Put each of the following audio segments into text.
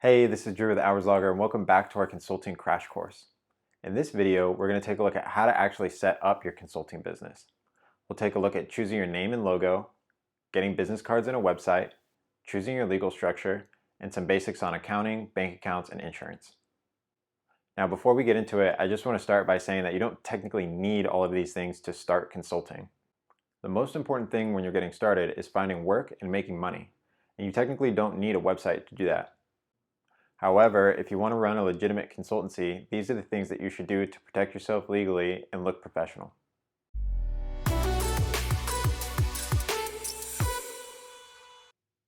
Hey, this is Drew with Hours Logger, and welcome back to our consulting crash course. In this video, we're going to take a look at how to actually set up your consulting business. We'll take a look at choosing your name and logo, getting business cards and a website, choosing your legal structure, and some basics on accounting, bank accounts, and insurance. Now, before we get into it, I just want to start by saying that you don't technically need all of these things to start consulting. The most important thing when you're getting started is finding work and making money, and you technically don't need a website to do that. However, if you want to run a legitimate consultancy, these are the things that you should do to protect yourself legally and look professional.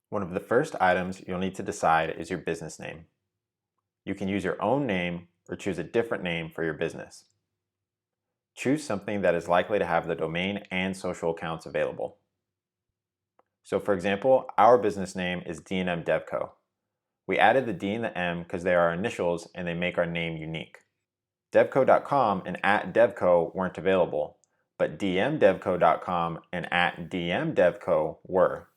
One of the first items you'll need to decide is your business name. You can use your own name or choose a different name for your business. Choose something that is likely to have the domain and social accounts available. So for example, our business name is D&M DevCo. We added the D and the M because they are our initials and they make our name unique. devco.com and @devco weren't available, but dmdevco.com and @dmdevco were,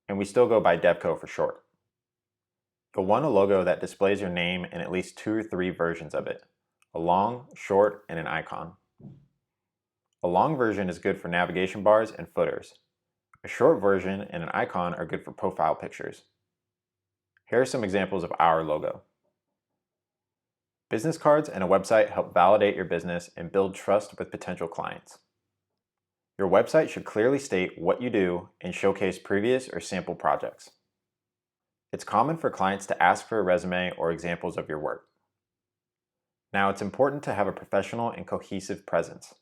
and we still go by Devco for short. You'll want a logo that displays your name in at least 2 or 3 versions of it, a long, short, and an icon. A long version is good for navigation bars and footers. A short version and an icon are good for profile pictures. Here are some examples of our logo. Business cards and a website help validate your business and build trust with potential clients. Your website should clearly state what you do and showcase previous or sample projects. It's common for clients to ask for a resume or examples of your work. Now, it's important to have a professional and cohesive presence.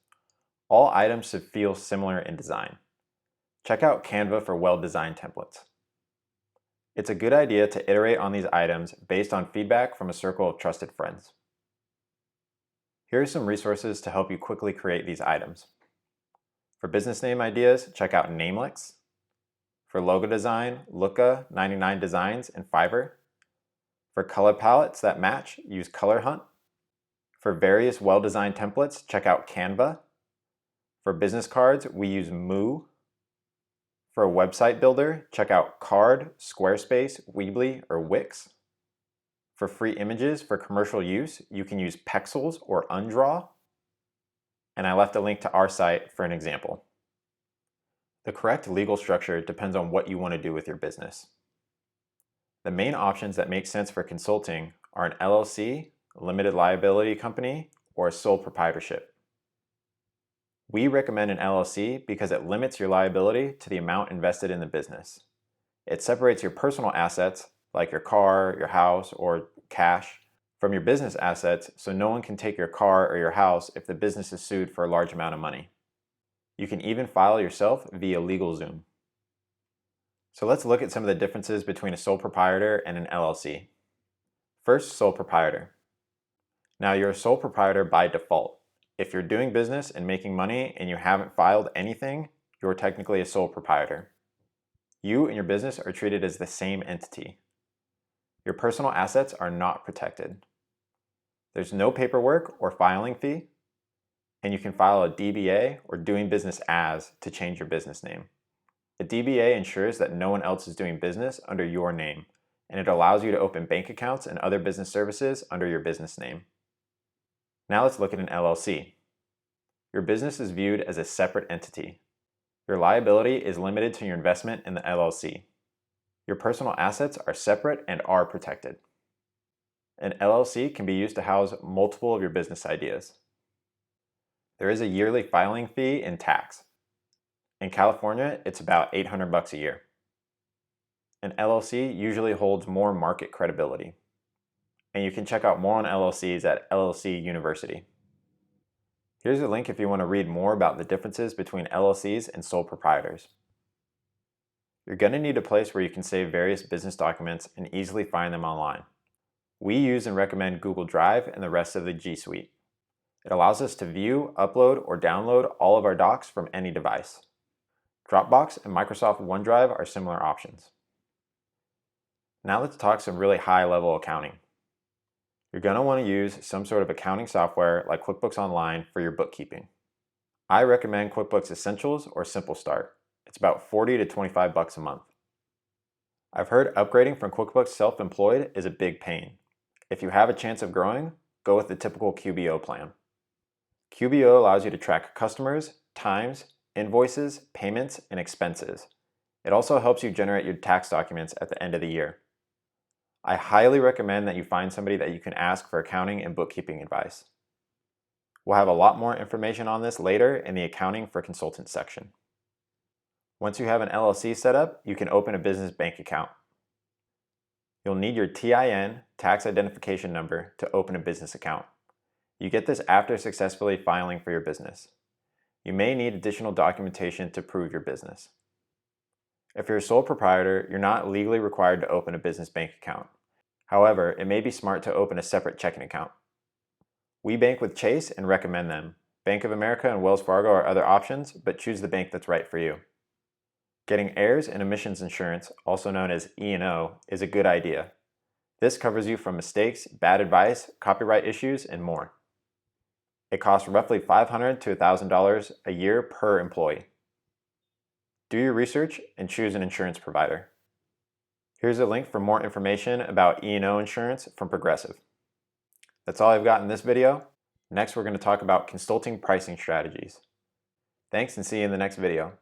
All items should feel similar in design. Check out Canva for well-designed templates. It's a good idea to iterate on these items based on feedback from a circle of trusted friends. Here are some resources to help you quickly create these items. For business name ideas, check out Namelix. For logo design, Looka, 99 Designs, and Fiverr. For color palettes that match, use Color Hunt. For various well-designed templates, check out Canva. For business cards, we use Moo. For a website builder, check out Card, Squarespace, Weebly, or Wix. For free images for commercial use, you can use Pexels or Undraw. And I left a link to our site for an example. The correct legal structure depends on what you want to do with your business. The main options that make sense for consulting are an LLC, a limited liability company, or a sole proprietorship. We recommend an LLC because it limits your liability to the amount invested in the business. It separates your personal assets, like your car, your house, or cash, from your business assets, so no one can take your car or your house if the business is sued for a large amount of money. You can even file yourself via LegalZoom. So let's look at some of the differences between a sole proprietor and an LLC. First, sole proprietor. Now, you're a sole proprietor by default. If you're doing business and making money and you haven't filed anything, you're technically a sole proprietor. You and your business are treated as the same entity. Your personal assets are not protected. There's no paperwork or filing fee, and you can file a DBA or doing business as to change your business name. A DBA ensures that no one else is doing business under your name, and it allows you to open bank accounts and other business services under your business name. Now let's look at an LLC. Your business is viewed as a separate entity. Your liability is limited to your investment in the LLC. Your personal assets are separate and are protected. An LLC can be used to house multiple of your business ideas. There is a yearly filing fee and tax. In California, it's about $800 a year. An LLC usually holds more market credibility. And you can check out more on LLCs at LLC University. Here's a link if you want to read more about the differences between LLCs and sole proprietors. You're going to need a place where you can save various business documents and easily find them online. We use and recommend Google Drive and the rest of the G Suite. It allows us to view, upload, or download all of our docs from any device. Dropbox and Microsoft OneDrive are similar options. Now let's talk some really high-level accounting. You're going to want to use some sort of accounting software like QuickBooks Online for your bookkeeping. I recommend QuickBooks Essentials or Simple Start. It's about $40 to $25 a month. I've heard upgrading from QuickBooks Self-Employed is a big pain. If you have a chance of growing, go with the typical QBO plan. QBO allows you to track customers, times, invoices, payments, and expenses. It also helps you generate your tax documents at the end of the year. I highly recommend that you find somebody that you can ask for accounting and bookkeeping advice. We'll have a lot more information on this later in the Accounting for Consultants section. Once you have an LLC set up, you can open a business bank account. You'll need your TIN, tax identification number, to open a business account. You get this after successfully filing for your business. You may need additional documentation to prove your business. If you're a sole proprietor, you're not legally required to open a business bank account. However, it may be smart to open a separate checking account. We bank with Chase and recommend them. Bank of America and Wells Fargo are other options, but choose the bank that's right for you. Getting errors and omissions insurance, also known as E&O, is a good idea. This covers you from mistakes, bad advice, copyright issues, and more. It costs roughly $500 to $1,000 a year per employee. Do your research and choose an insurance provider. Here's a link for more information about E&O insurance from Progressive. That's all I've got in this video. Next, we're going to talk about consulting pricing strategies. Thanks, and see you in the next video.